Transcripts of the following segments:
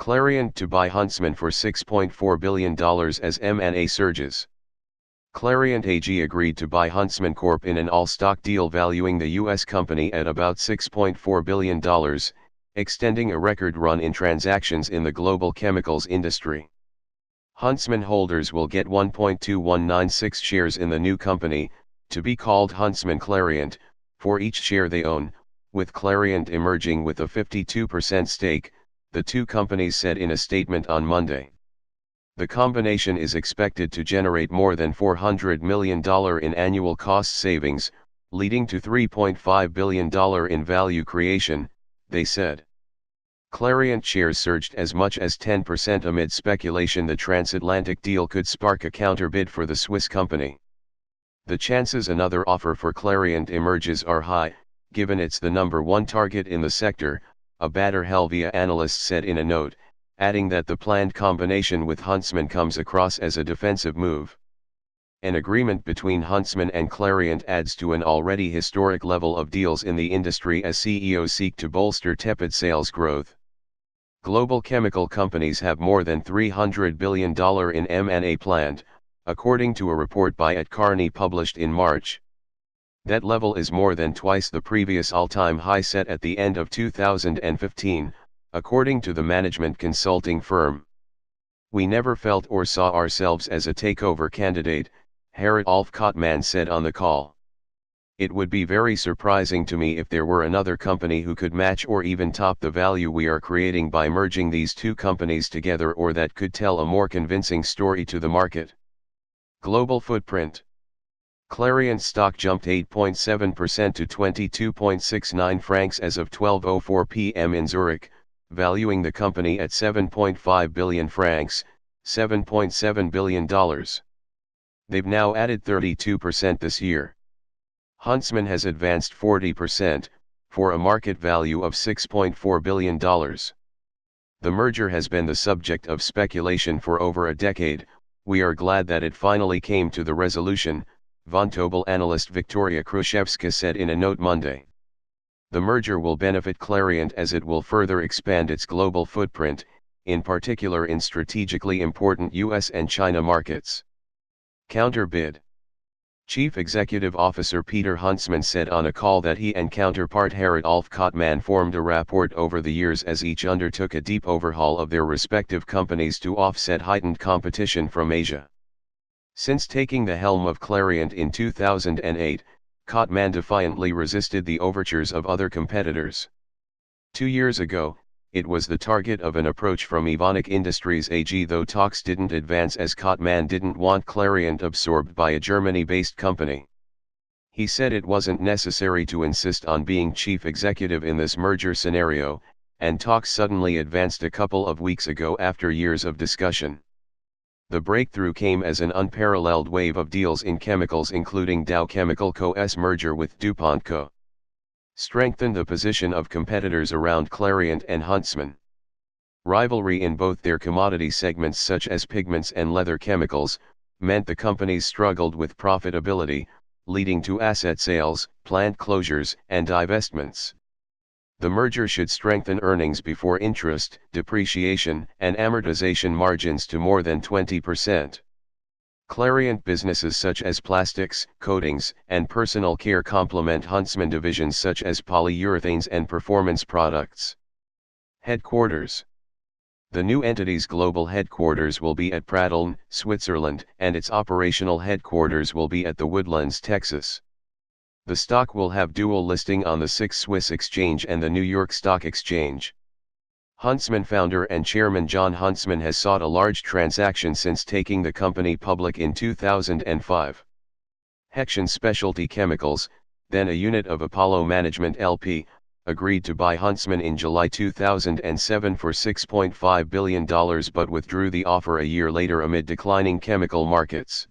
Clariant to buy Huntsman for $6.4 billion as M&A surges. Clariant AG agreed to buy Huntsman Corp in an all-stock deal valuing the U.S. company at about $6.4 billion, extending a record run in transactions in the global chemicals industry. Huntsman holders will get 1.2196 shares in the new company, to be called Huntsman Clariant, for each share they own, with Clariant emerging with a 52% stake, the two companies said in a statement on Monday. The combination is expected to generate more than $400 million in annual cost savings, leading to $3.5 billion in value creation, they said. Clariant shares surged as much as 10% amid speculation the transatlantic deal could spark a counterbid for the Swiss company. The chances another offer for Clariant emerges are high, given it's the number one target in the sector, a Bader Helvea analyst said in a note, adding that the planned combination with Huntsman comes across as a defensive move. An agreement between Huntsman and Clariant adds to an already historic level of deals in the industry as CEOs seek to bolster tepid sales growth. Global chemical companies have more than $300 billion in M&A planned, according to a report by Carney published in March. That level is more than twice the previous all-time high set at the end of 2015, according to the management consulting firm. We never felt or saw ourselves as a takeover candidate, Harald Alf-Kottmann said on the call. It would be very surprising to me if there were another company who could match or even top the value we are creating by merging these two companies together, or that could tell a more convincing story to the market. Global footprint. Clariant stock jumped 8.7% to 22.69 francs as of 12:04 p.m. in Zurich, valuing the company at 7.5 billion francs, $7.7 billion. They've now added 32% this year. Huntsman has advanced 40%, for a market value of $6.4 billion. The merger has been the subject of speculation for over a decade. We are glad that it finally came to the resolution, Vontobel analyst Victoria Kruszewska said in a note Monday. The merger will benefit Clariant as it will further expand its global footprint, in particular in strategically important US and China markets. Counterbid. Chief Executive Officer Peter Huntsman said on a call that he and counterpart Harald Alf-Kottmann formed a rapport over the years as each undertook a deep overhaul of their respective companies to offset heightened competition from Asia. Since taking the helm of Clariant in 2008, Kottmann defiantly resisted the overtures of other competitors. 2 years ago, it was the target of an approach from Evonik Industries AG, though talks didn't advance as Kottmann didn't want Clariant absorbed by a Germany-based company. He said it wasn't necessary to insist on being chief executive in this merger scenario, and talks suddenly advanced a couple of weeks ago after years of discussion. The breakthrough came as an unparalleled wave of deals in chemicals, including Dow Chemical Co.'s merger with DuPont Co. Strengthened the position of competitors around Clariant and Huntsman. Rivalry in both their commodity segments such as pigments and leather chemicals, meant the companies struggled with profitability, leading to asset sales, plant closures, and divestments. The merger should strengthen earnings before interest, depreciation, and amortization margins to more than 20%. Clariant businesses such as plastics, coatings, and personal care complement Huntsman divisions such as polyurethanes and performance products. Headquarters. The new entity's global headquarters will be at Pratteln, Switzerland, and its operational headquarters will be at The Woodlands, Texas. The stock will have dual listing on the SIX Swiss Exchange and the New York Stock Exchange. Huntsman founder and chairman John Huntsman has sought a large transaction since taking the company public in 2005. Hexion Specialty Chemicals, then a unit of Apollo Management LP, agreed to buy Huntsman in July 2007 for $6.5 billion but withdrew the offer a year later amid declining chemical markets.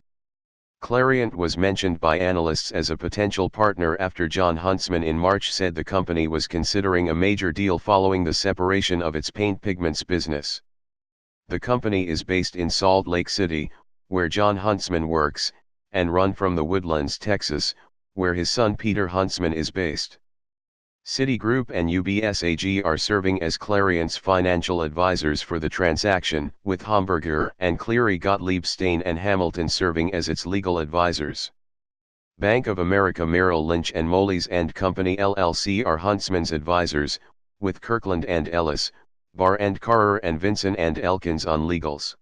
Clariant was mentioned by analysts as a potential partner after John Huntsman in March said the company was considering a major deal following the separation of its paint pigments business. The company is based in Salt Lake City, where John Huntsman works, and run from The Woodlands, Texas, where his son Peter Huntsman is based. Citigroup and UBS AG are serving as Clariant's financial advisors for the transaction, with Hamburger and Cleary Gottlieb Stain and Hamilton serving as its legal advisors. Bank of America Merrill Lynch and Moelis & Company LLC are Huntsman's advisors, with Kirkland & Ellis, Barr & Carrer and Vinson & Elkins on legals.